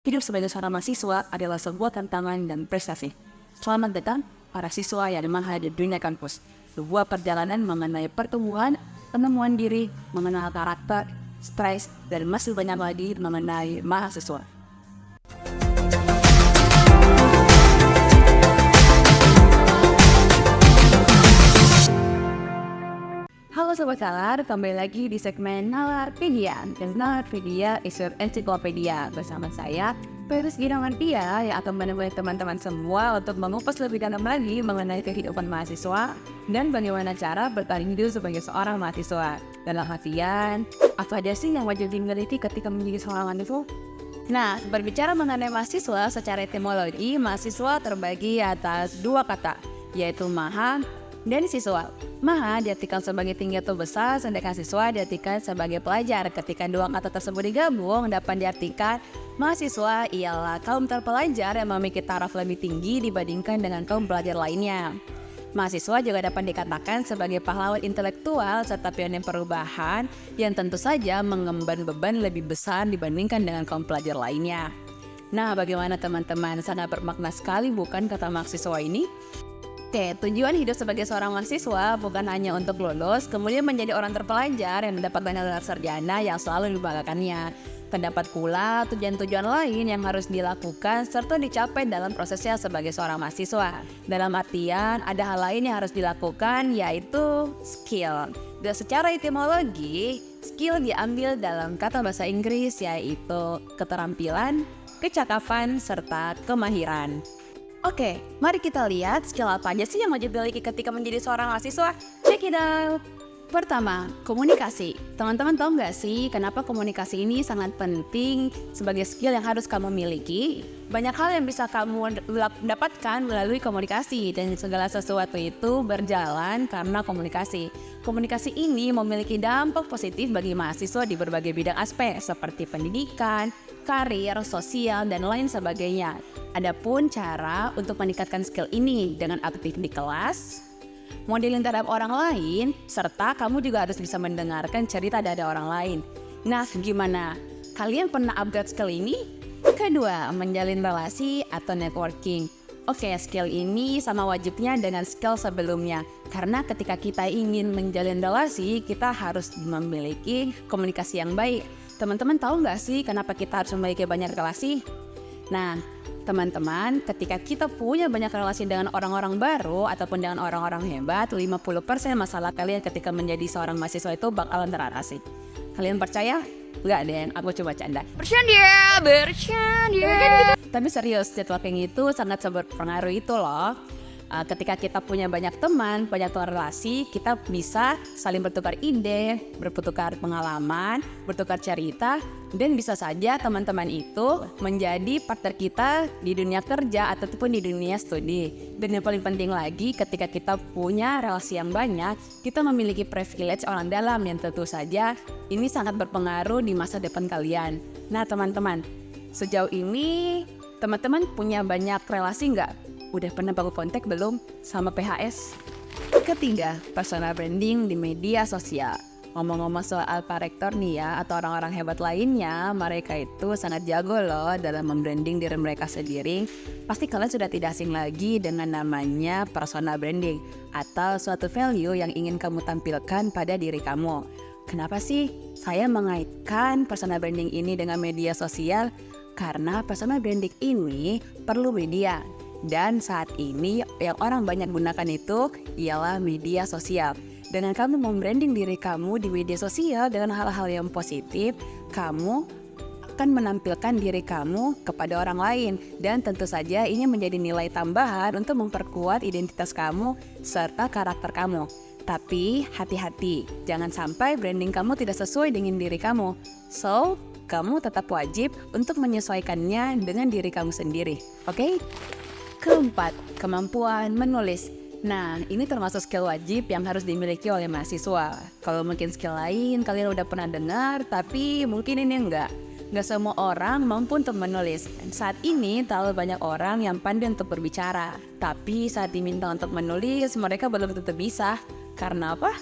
Hidup sebagai seorang mahasiswa adalah sebuah tantangan dan prestasi. Selamat datang para siswa yang mahal di dunia kampus. Sebuah perjalanan mengenai pertumbuhan, penemuan diri, mengenal karakter, stres, dan masih banyak lagi mengenai mahasiswa. Halo Sobat Nalar, kembali lagi di segmen Nalarpedia. Dan Nalarpedia is your encyclopedia. Bersama saya, Petrus Ginawantia, yang akan menemani teman-teman semua untuk mengupas lebih dalam lagi mengenai kehidupan mahasiswa dan bagaimana cara bertahan hidup sebagai seorang mahasiswa. Dalam artian, apa aja sih yang wajib dimiliki ketika menjadi seorang mahasiswa? Nah, berbicara mengenai mahasiswa secara etimologi, mahasiswa terbagi atas dua kata, yaitu maha dan siswa. Maha diartikan sebagai tinggi atau besar, sedangkan siswa diartikan sebagai pelajar. Ketika dua kata tersebut digabung, dapat diartikan mahasiswa ialah kaum terpelajar yang memiliki taraf lebih tinggi dibandingkan dengan kaum pelajar lainnya. Mahasiswa juga dapat dikatakan sebagai pahlawan intelektual serta pionir perubahan yang tentu saja mengemban beban lebih besar dibandingkan dengan kaum pelajar lainnya. Nah, bagaimana teman-teman? Sangat bermakna sekali bukan kata mahasiswa ini? Oke, tujuan hidup sebagai seorang mahasiswa bukan hanya untuk lulus, kemudian menjadi orang terpelajar yang mendapatkan gelar sarjana yang selalu dibanggakannya. Terdapat pula tujuan-tujuan lain yang harus dilakukan serta dicapai dalam prosesnya sebagai seorang mahasiswa. Dalam artian, ada hal lain yang harus dilakukan, yaitu skill. Dan secara etimologi, skill diambil dalam kata bahasa Inggris, yaitu keterampilan, kecakapan, serta kemahiran. Oke, mari kita lihat skill apa aja sih yang wajib dimiliki ketika menjadi seorang mahasiswa. Check it out! Pertama, komunikasi. Teman-teman tahu nggak sih kenapa komunikasi ini sangat penting sebagai skill yang harus kamu miliki? Banyak hal yang bisa kamu dapatkan melalui komunikasi dan segala sesuatu itu berjalan karena komunikasi. Komunikasi ini memiliki dampak positif bagi mahasiswa di berbagai bidang aspek seperti pendidikan, karir, sosial, dan lain sebagainya. Adapun cara untuk meningkatkan skill ini dengan aktif di kelas, modeling terhadap orang lain, serta kamu juga harus bisa mendengarkan cerita dari orang lain. Nah, gimana? Kalian pernah upgrade skill ini? Kedua, menjalin relasi atau networking. Oke, skill ini sama wajibnya dengan skill sebelumnya. Karena ketika kita ingin menjalin relasi, kita harus memiliki komunikasi yang baik. Teman-teman tahu nggak sih kenapa kita harus memiliki banyak relasi? Nah, teman-teman, ketika kita punya banyak relasi dengan orang-orang baru ataupun dengan orang-orang hebat, 50% masalah kalian ketika menjadi seorang mahasiswa itu bakalan teratasi. Kalian percaya? Nggak deh, aku coba canda. Bercanda. Tapi serius, networking itu sangat berpengaruh itu loh. Ketika kita punya banyak teman, banyak relasi, kita bisa saling bertukar ide, bertukar pengalaman, bertukar cerita, dan bisa saja teman-teman itu menjadi partner kita di dunia kerja ataupun di dunia studi. Dan yang paling penting lagi, ketika kita punya relasi yang banyak, kita memiliki privilege orang dalam yang tentu saja ini sangat berpengaruh di masa depan kalian. Nah teman-teman, sejauh ini teman-teman punya banyak relasi nggak? Udah pernah bangun kontak belum sama PHS? Ketiga, personal branding di media sosial. Ngomong-ngomong soal para rektor nih ya, atau orang-orang hebat lainnya, mereka itu sangat jago loh dalam membranding diri mereka sendiri. Pasti kalian sudah tidak asing lagi dengan namanya personal branding, atau suatu value yang ingin kamu tampilkan pada diri kamu. Kenapa sih saya mengaitkan personal branding ini dengan media sosial? Karena personal branding ini perlu media. Dan saat ini yang orang banyak gunakan itu ialah media sosial. Dengan kamu membranding diri kamu di media sosial dengan hal-hal yang positif, kamu akan menampilkan diri kamu kepada orang lain. Dan tentu saja ini menjadi nilai tambahan untuk memperkuat identitas kamu serta karakter kamu. Tapi hati-hati, jangan sampai branding kamu tidak sesuai dengan diri kamu. So, kamu tetap wajib untuk menyesuaikannya dengan diri kamu sendiri. Oke? Keempat, kemampuan menulis. Nah, ini termasuk skill wajib yang harus dimiliki oleh mahasiswa. Kalau mungkin skill lain kalian udah pernah dengar, tapi mungkin ini enggak. Nggak semua orang mampu untuk menulis. Dan saat ini terlalu banyak orang yang pandai untuk berbicara. Tapi saat diminta untuk menulis, mereka belum tentu bisa. Karena apa?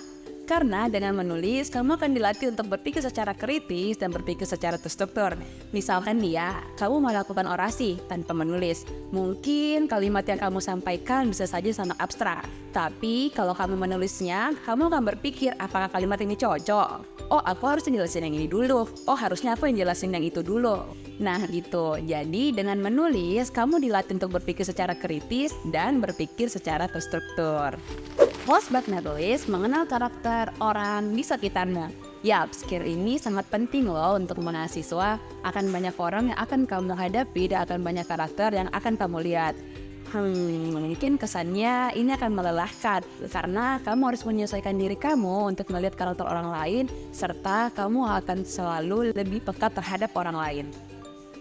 Karena dengan menulis, kamu akan dilatih untuk berpikir secara kritis dan berpikir secara terstruktur. Misalkan nih ya, kamu melakukan orasi tanpa menulis. Mungkin kalimat yang kamu sampaikan bisa saja sangat abstrak. Tapi kalau kamu menulisnya, kamu akan berpikir apakah kalimat ini cocok. Oh, aku harus jelasin yang ini dulu. Oh, harusnya aku yang jelasin yang itu dulu. Nah gitu, jadi dengan menulis, kamu dilatih untuk berpikir secara kritis dan berpikir secara terstruktur. Last but not least, mengenal karakter orang di sekitarnya. Yap, skill ini sangat penting loh untuk mahasiswa. Akan banyak orang yang akan kamu hadapi dan akan banyak karakter yang akan kamu lihat. Mungkin kesannya ini akan melelahkan karena kamu harus menyesuaikan diri kamu untuk melihat karakter orang lain serta kamu akan selalu lebih peka terhadap orang lain.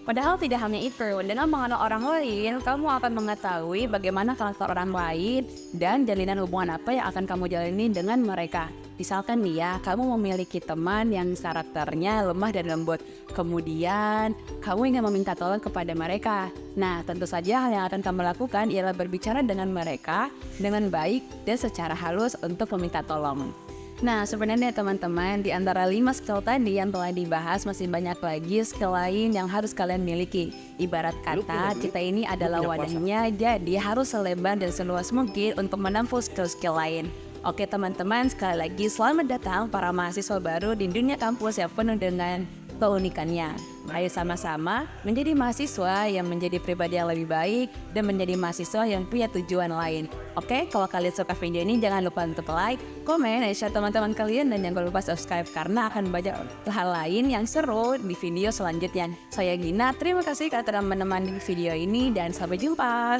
Padahal tidak hanya itu, dengan mengenal orang lain, kamu akan mengetahui bagaimana karakter orang lain dan jalinan hubungan apa yang akan kamu jalani dengan mereka. Misalkan nih ya, kamu memiliki teman yang karakternya lemah dan lembut. Kemudian, kamu ingin meminta tolong kepada mereka. Nah, tentu saja hal yang akan kamu lakukan ialah berbicara dengan mereka dengan baik dan secara halus untuk meminta tolong. Nah, sebenarnya teman-teman, di antara 5 skill tadi yang telah dibahas masih banyak lagi skill lain yang harus kalian miliki. Ibarat kata, kita ini adalah wadahnya, jadi harus selebar dan seluas mungkin untuk menampung skill-skill lain. Oke teman-teman, sekali lagi selamat datang para mahasiswa baru di dunia kampus yang penuh dengan keunikannya. Ayo sama-sama menjadi mahasiswa yang menjadi pribadi yang lebih baik dan menjadi mahasiswa yang punya tujuan lain. Oke, kalau kalian suka video ini jangan lupa untuk like, komen, dan share teman-teman kalian dan jangan lupa subscribe karena akan banyak hal lain yang seru di video selanjutnya. Saya Gina, terima kasih karena telah menemani video ini dan sampai jumpa.